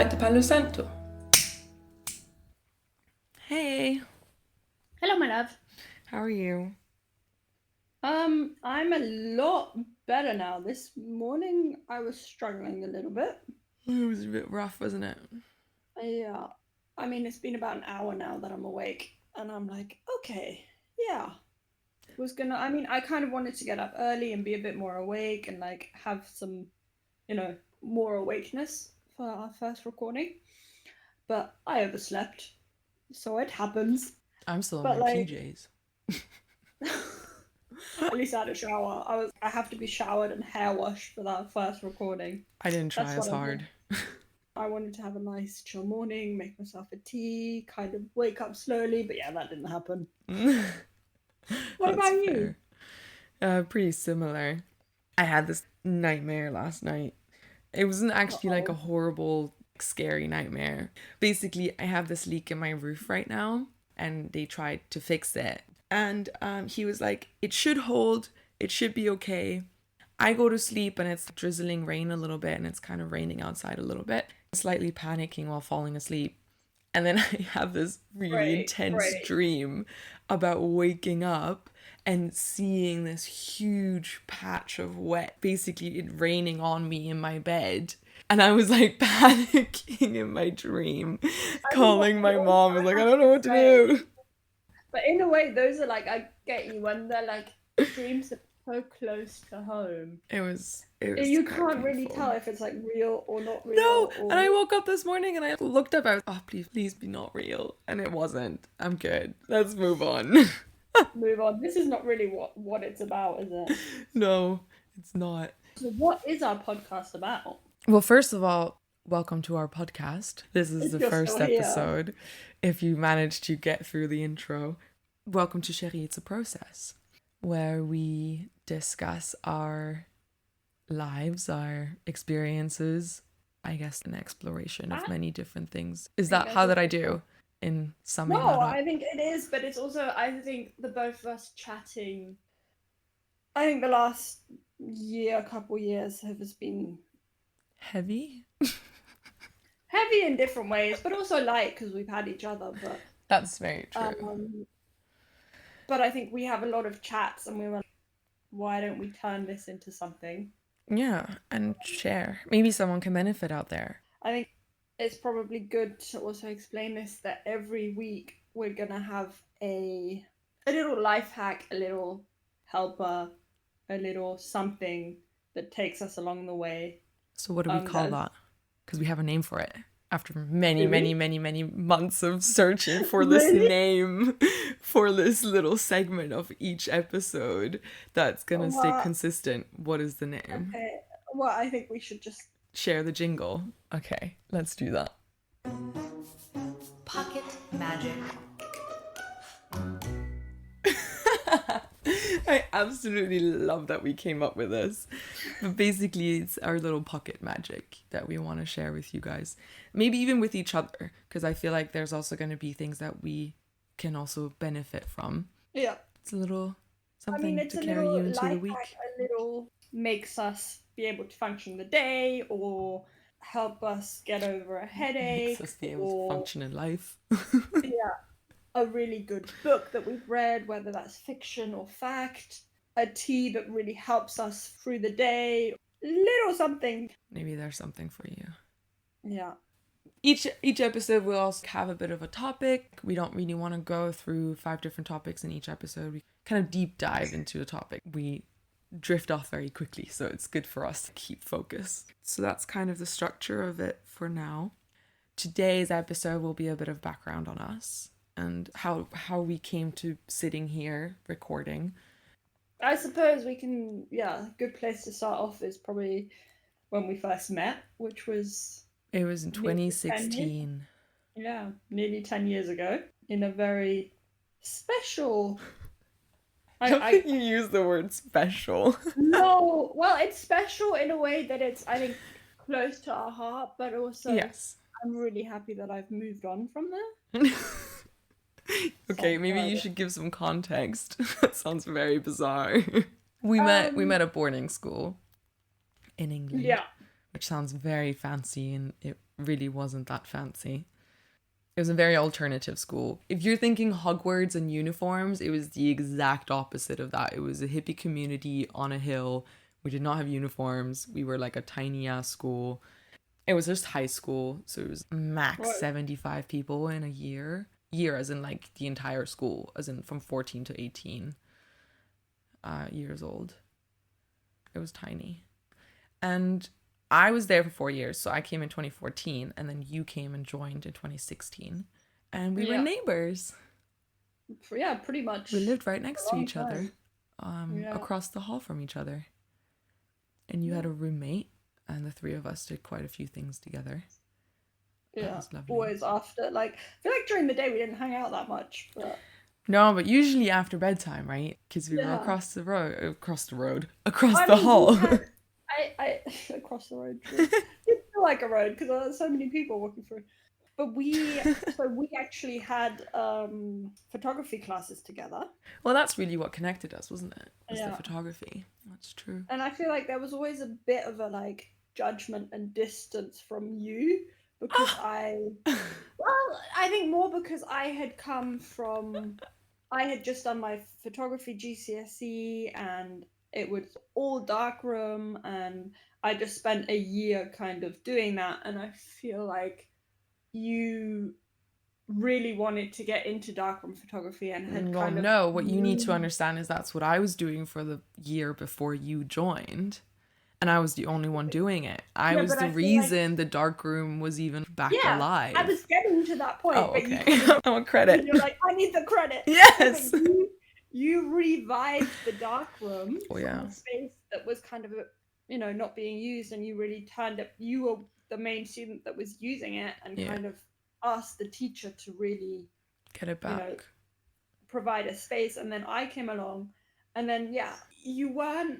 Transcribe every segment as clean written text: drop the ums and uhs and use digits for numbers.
vai till Palo Santo. Hey, Hello, my love. how are you? I'm a lot better now. This morning I was struggling a little bbit. It was a bit rough, wasn't it? Yeah. I mean, it's been about an hour now that I'm awake, and I'm like, okay, yeah. I kind of wanted to get up early and be a bit more awake and like have some, more awakeness for our first recording. But I overslept, so it happens. I'm still in But my like, PJs. at least I had a shower. I have to be showered and hair washed for that first recording. I didn't try That's as what hard. I wanted to have a nice chill morning, make myself a tea, kind of wake up slowly, but yeah, that didn't happen. What about you? Pretty similar. I had this nightmare last night. It wasn't actually like a horrible, scary nightmare. Basically, I have this leak in my roof right now, and they tried to fix it. And he was like, it should hold, it should be okay. I go to sleep and it's drizzling rain a little bit and it's kind of raining outside a little bit. Slightly panicking while falling asleep. And then I have this really intense dream about waking up and seeing this huge patch of wet, basically it raining on me in my bed. And I was like panicking in my dream, calling my mom. I was like, I don't know what to do. But in a way, those are like, I get you, when they're like dreams that are so close to home. It was You quite can't really painful. tell if it's like real or not real. No, and I woke up this morning and I looked up. I was, oh, please be not real, and it wasn't. I'm good. Let's move on. Move on. This is not really what it's about, is it? No, it's not. So what is our podcast about? Well, first of all, welcome to our podcast. This is the first episode. If you managed to get through the intro, welcome to Cheri.e. It's a Process, where we discuss our lives, our experiences, I guess an exploration of many different things. Is that how that I do in summing that up? I think it is, but it's also, I think the both of us chatting, I think the last couple years have just been heavy in different ways, but also light because we've had each other. But that's very true. But I think we have a lot of chats, and we were like, why don't we turn this into something? Yeah, and share. Maybe someone can benefit out there. I think it's probably good to also explain this, that every week we're gonna have a little life hack, a little helper, a little something that takes us along the way. So what do we call that? Because we have a name for it. After many months of searching for this name for this little segment of each episode that's gonna stay consistent. What is the name? Okay. Well, I think we should just share the jingle. Okay, let's do that. Pocket magic. I absolutely love that we came up with this. But basically, it's our little pocket magic that we want to share with you guys. Maybe even with each other, because I feel like there's also going to be things that we can also benefit from. Yeah. It's a little something to carry you into the week. A little makes us be able to function the day, or help us get over a headache. Makes us be able to function in life. Yeah. A really good book that we've read, whether that's fiction or fact, a tea that really helps us through the day, little something. Maybe there's something for you. Yeah. Each episode will also have a bit of a topic. We don't really want to go through 5 different topics in each episode. We kind of deep dive into a topic. We drift off very quickly, so it's good for us to keep focus. So that's kind of the structure of it for now. Today's episode will be a bit of background on us and how we came to sitting here recording. I suppose we can, a good place to start off is probably when we first met, which was... It was in 2016. Yeah, nearly 10 years ago, in a very special... I don't think you use the word special. No, well, it's special in a way that it's, I think, close to our heart, but also yes. I'm really happy that I've moved on from there. Okay, maybe you should give some context. That sounds very bizarre. We met at boarding school in England. Yeah. Which sounds very fancy, and it really wasn't that fancy. It was a very alternative school. If you're thinking Hogwarts and uniforms, it was the exact opposite of that. It was a hippie community on a hill. We did not have uniforms. We were like a tiny ass school. It was just high school, so it was max Right. 75 people in a year. Year as in like the entire school, as in from 14 to 18 years old. It was tiny. And I was there for 4 years, so I came in 2014, and then you came and joined in 2016, and we were Yeah. neighbors. Yeah, pretty much. We lived right For next a to long each other, time. Yeah. across the hall from each other. And you Yeah. had a roommate, and the three of us did quite a few things together. That Yeah. was lovely. Always after, like, I feel like during the day we didn't hang out that much, but No, but usually after bedtime, right? Because we were yeah. across the road, across I the mean, we hall. had I across the road. True. It feel like a road because there's so many people walking through. But we actually had photography classes together. Well, that's really what connected us, wasn't it? Was the Yeah. photography. That's true. And I feel like there was always a bit of a like judgment and distance from you because I think more because I had just done my photography GCSE and it was all darkroom and I just spent a year kind of doing that and I feel like you really wanted to get into darkroom photography and had Well, kind of no, what you need to moved. understand is that's what I was doing for the year before you joined. And I was the only one doing it. I Yeah, was but the I feel like reason the dark room was even back yeah, I alive. was getting to that point, Oh, but you okay. kind of I want credit. you're like, I need the credit. No, but Yes. you revived the dark room Oh, from yeah. a space that was kind of not being used, and you really turned it. You were the main student that was using it, and Yeah. kind of asked the teacher to really, Get it you know, back. provide a space. And then I came along, and then yeah, you were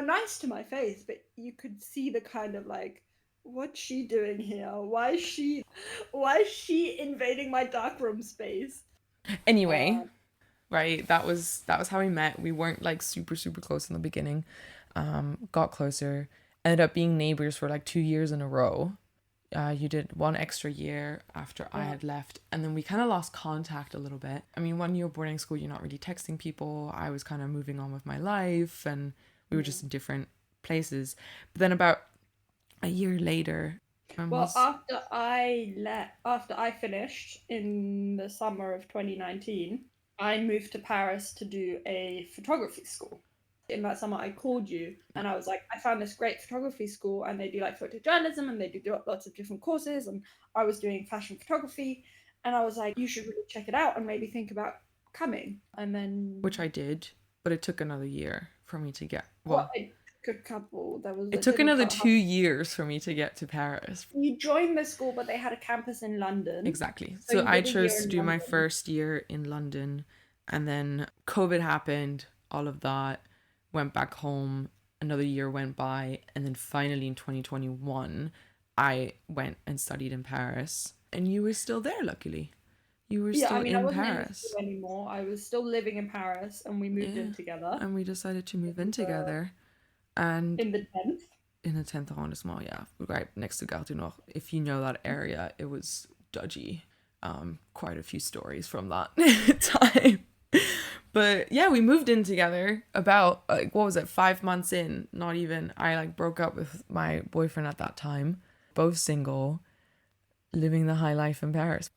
nice to my face, but you could see the kind of like, what's she doing here? Why is she invading my darkroom space? Anyway, Uh, right, that was how we met. We weren't like super, super close in the beginning. Got closer. Ended up being neighbors for like 2 years in a row. You did one extra year after I yeah. had left, and then we kind of lost contact a little bit. I mean, when you're boarding school, you're not really texting people. I was kind of moving on with my life, and we were just in different places. But then about a year later, Well, after I finished in the summer of 2019, I moved to Paris to do a photography school. In that summer, I called you and I was like, I found this great photography school and they do like photojournalism and they do lots of different courses. And I was doing fashion photography and I was like, you should really check it out and maybe think about coming. And then, which I did, but it took another year for me to get. well, Well, it took a couple. it It took didn't another come. 2 years for me to get to Paris. You joined the school, but they had a campus in London. Exactly. So So you I did a year chose to in do my London. first year in London, and then COVID happened, all of that, went back home, another year went by, and then finally in 2021, I went and studied in Paris. And you were still there, luckily. You were Yeah, I still mean, I in wasn't in the school Paris. anymore. I was still living in Paris, and we moved Yeah. in together And we decided to move in in the together. And in the 10th. in the 10th arrondissement, yeah, right next to Gare du Nord. If you know that area, it was dodgy. Quite a few stories from that time. But yeah, we moved in together about like what was it, 5 months in, not even. I like broke up with my boyfriend at that time, both single, living the high life in Paris.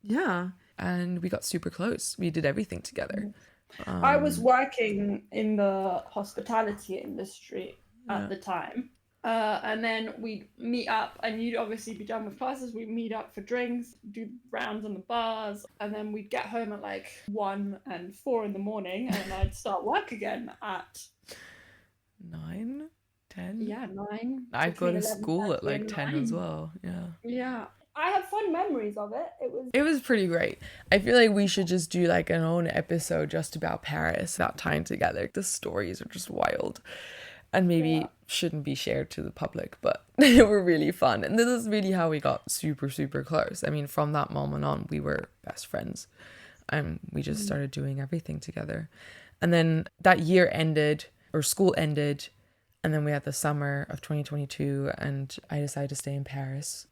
Yeah, and we got super close. We did everything together. I was working in the hospitality industry at Yeah. the time. And then we'd meet up, and you'd obviously be done with classes. We'd meet up for drinks, do rounds in the bars, and then we'd get home at like 1 and 4 in the morning, and I'd start work again at 9, 10. yeah 9 I'd go between to school at 11:30 like and 10 as 9. well. Yeah. Yeah, I have fond memories of it. It was pretty great. I feel like we should just do like an own episode just about Paris, that time together. The stories are just wild and Yeah. maybe shouldn't be shared to the public, but they were really fun. And this is really how we got super, super close. I mean, from that moment on, we were best friends and we just started doing everything together. And then that year ended, or school ended, and then we had the summer of 2022, and I decided to stay in Paris.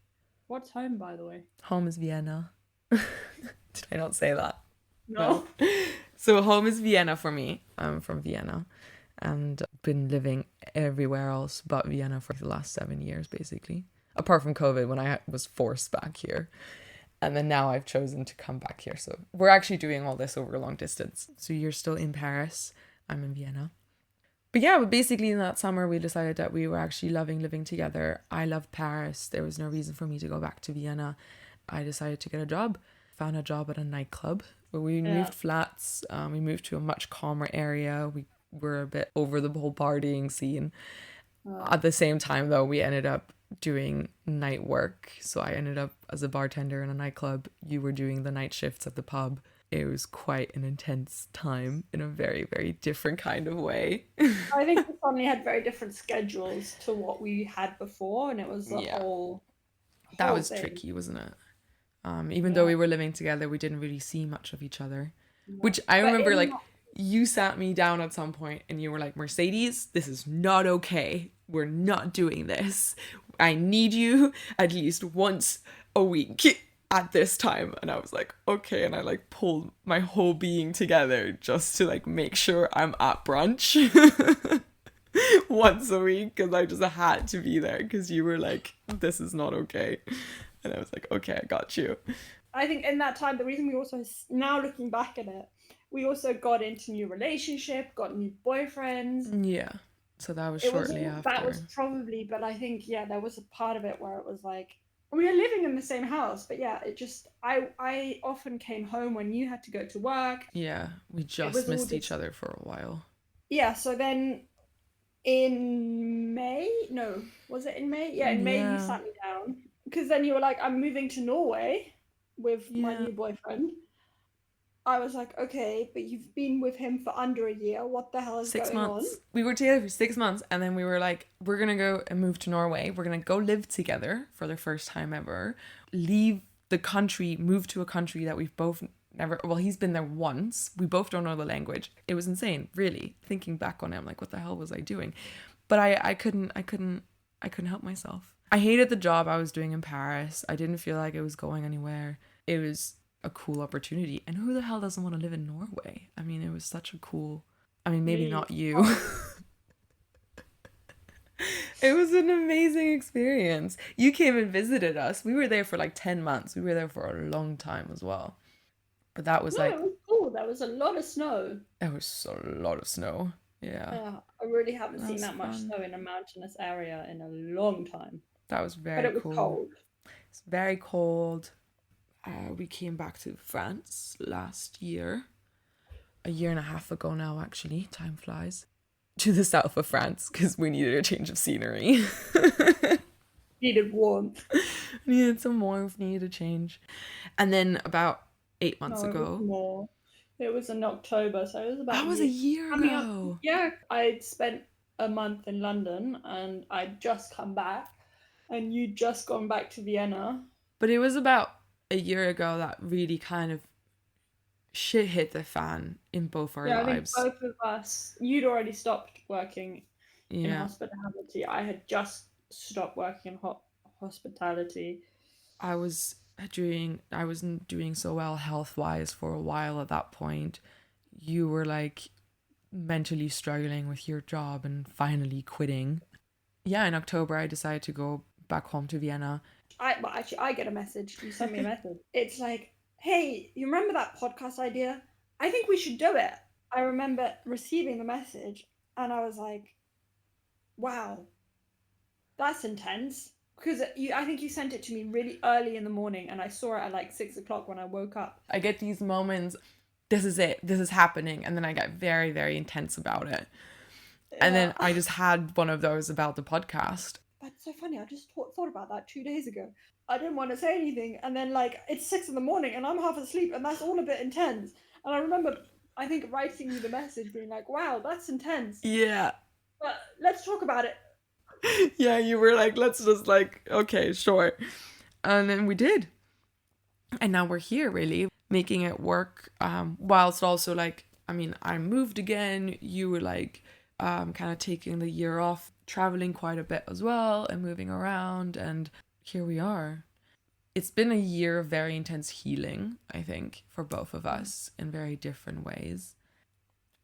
What's home, by the way? Home is Vienna. Did I not say that? No. No. So home is Vienna for me. I'm from Vienna and been living everywhere else but Vienna for the last 7 years, basically. Apart from COVID, when I was forced back here. And then now I've chosen to come back here. So we're actually doing all this over a long distance. So you're still in Paris. I'm in Vienna. But yeah, but basically in that summer we decided that we were actually loving living together. I loved Paris. There was no reason for me to go back to Vienna. I decided to get a job. Found a job at a nightclub where we Yeah. moved flats. We moved to a much calmer area. We were a bit over the whole partying scene. At the same time, though, we ended up doing night work. So I ended up as a bartender in a nightclub. You were doing the night shifts at the pub. It was quite an intense time in a very, very different kind of way. I think we suddenly had very different schedules to what we had before, and it was the Yeah. That whole was thing. tricky, wasn't it? Even though we were living together, we didn't really see much of each other. Which I remember, like, you sat me down at some point and you were like, Mercedes, this is not okay. We're not doing this. I need you at least once a week at this time. And I was like, okay. And I like pulled my whole being together just to like make sure I'm at brunch once a week, because I just had to be there because you were like, this is not okay. And I was like, okay, I got you. I think in that time, the reason we also, now looking back at it, we also got into new relationship, got new boyfriends. Yeah. So that was shortly after. That was probably, but I think, yeah, there was a part of it where it was like, we were living in the same house, but yeah, it just, I often came home when you had to go to work. Yeah, we just missed each other for a while. Yeah, so then in May, no, was it in May? Yeah, in May you sat me down, because then you were like, I'm moving to Norway with my new boyfriend. I was like, okay, but you've been with him for under a year. What the hell is going on? We were together for 6 months, and then we were like, we're going to go and move to Norway. We're going to go live together for the first time ever. Leave the country, move to a country that we've both never, well, he's been there once. We both don't know the language. It was insane, really. Thinking back on it, I'm like, what the hell was I doing? But I couldn't help myself. I hated the job I was doing in Paris. I didn't feel like it was going anywhere. It was a cool opportunity, and who the hell doesn't want to live in Norway? I mean, it was such a cool, I mean, maybe not you. It was an amazing experience. You came and visited us. We were there for like 10 months. We were there for a long time as well. But that was like, it was cool. There was a lot of snow. There was a lot of snow. Yeah, I really haven't seen that much snow in a mountainous area in a long time. That was very cool. But it was cold. It's very cold. We came back to France last year. A year and a half ago now, actually. Time flies. To the south of France, because we needed a change of scenery. Needed warmth. Needed some warmth, needed a change. And then about 8 months ago. It was more. It was in October, so it was about... That was a year ago. Yeah, I'd spent a month in London, and I'd just come back, and you'd just gone back to Vienna. But it was about a year ago that really kind of shit hit the fan in both our lives. I think both of us, you'd already stopped working in hospitality. I had just stopped working in hospitality. I wasn't doing so well health-wise for a while at that point. You were like mentally struggling with your job and finally quitting. Yeah, in October I decided to go back home to Vienna. I get a message. You send me a message. It's like, hey, you remember that podcast idea? I think we should do it. I remember receiving the message and I was like, wow, that's intense. Because I think you sent it to me really early in the morning and I saw it at like 6 o'clock when I woke up. I get these moments, this is it, this is happening. And then I get very, very intense about it. Yeah. And then I just had one of those about the podcast. That's so funny. I just thought about that 2 days ago. I didn't want to say anything. And then like it's 6 in the morning and I'm half asleep and that's all a bit intense. And I remember, I think, writing you the message being like, wow, that's intense. Yeah. But let's talk about it. Yeah, you were like, let's just like, okay, sure. And then we did. And now we're here really making it work. Whilst also like, I mean, I moved again. You were like kind of taking the year off, traveling quite a bit as well and moving around. And here we are. it's been a year of very intense healing, I think, for both of us in very different ways.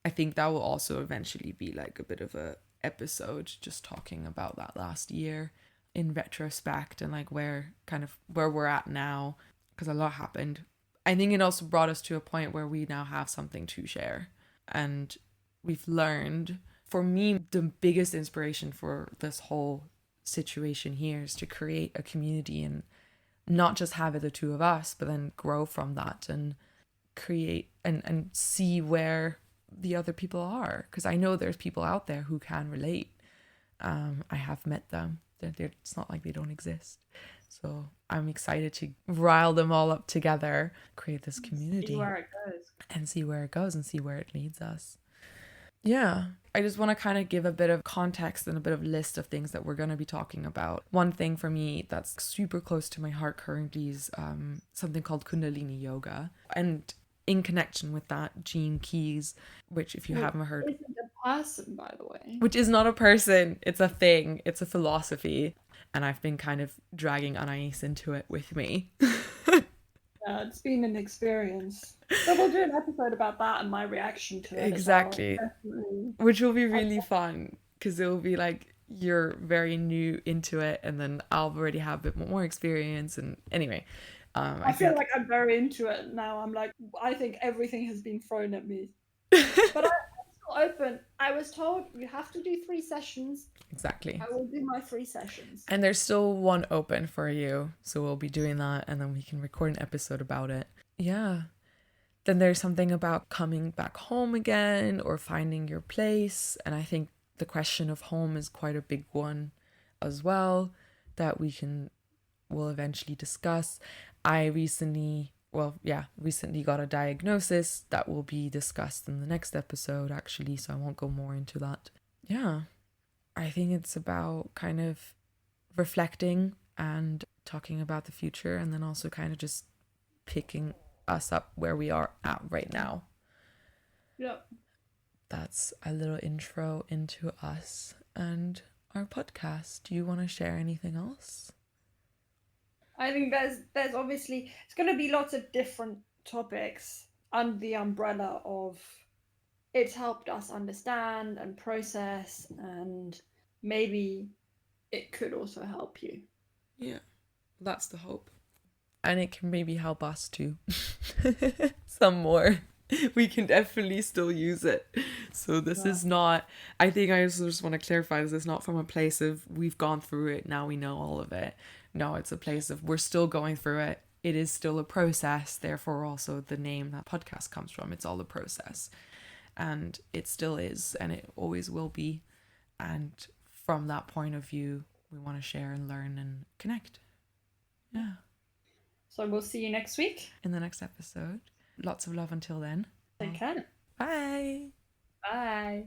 I think that will also eventually be like a bit of a episode just talking about that last year in retrospect and like where we're at now, because a lot happened. I think it also brought us to a point where we now have something to share, and we've learned. For me, the biggest inspiration for this whole situation here is to create a community and not just have it the two of us, but then grow from that and create and see where the other people are, because I know there's people out there who can relate. I have met them. It's not like they don't exist. So I'm excited to rile them all up together, create this community, see where it goes, and see where it goes and see where it leads us. Yeah, I just want to kind of give a bit of context and a bit of list of things that we're going to be talking about. One thing for me that's super close to my heart currently is something called Kundalini Yoga. And in connection with that, Gene Keys, which if you haven't heard, isn't a person, by the way. which is not a person, it's a thing, it's a philosophy. And I've been kind of dragging Anais into it with me. Yeah, it's been an experience. So we'll do an episode about that and my reaction to it Exactly. as well. Definitely. Which will be really fun because it will be like you're very new into it, and then I'll already have a bit more experience. And anyway, I feel like I'm very into it now. I'm like, I think everything has been thrown at me. But I'm still open. I was told you have to do 3 sessions. Exactly. I will do my 3 sessions. And there's still one open for you, so we'll be doing that, and then we can record an episode about it. Yeah. Then there's something about coming back home again or finding your place. And I think the question of home is quite a big one as well that we'll eventually discuss. I recently got a diagnosis that will be discussed in the next episode, actually, so I won't go more into that. Yeah, I think it's about kind of reflecting and talking about the future, and then also kind of just picking us up where we are at right now. Yep. That's a little intro into us and our podcast. Do you want to share anything else? I think there's obviously it's going to be lots of different topics under the umbrella of it's helped us understand and process, and maybe it could also help you. Yeah, that's the hope. And it can maybe help us too. Some more. We can definitely still use it. So this is not, I think I also just want to clarify, this is not from a place of we've gone through it, now we know all of it. No, it's a place of we're still going through it. It is still a process. Therefore, also the name that podcast comes from. It's all a process. And it still is, and it always will be. And from that point of view, we want to share and learn and connect. Yeah. So we'll see you next week. In the next episode. Lots of love until then. Take care. Bye. Bye.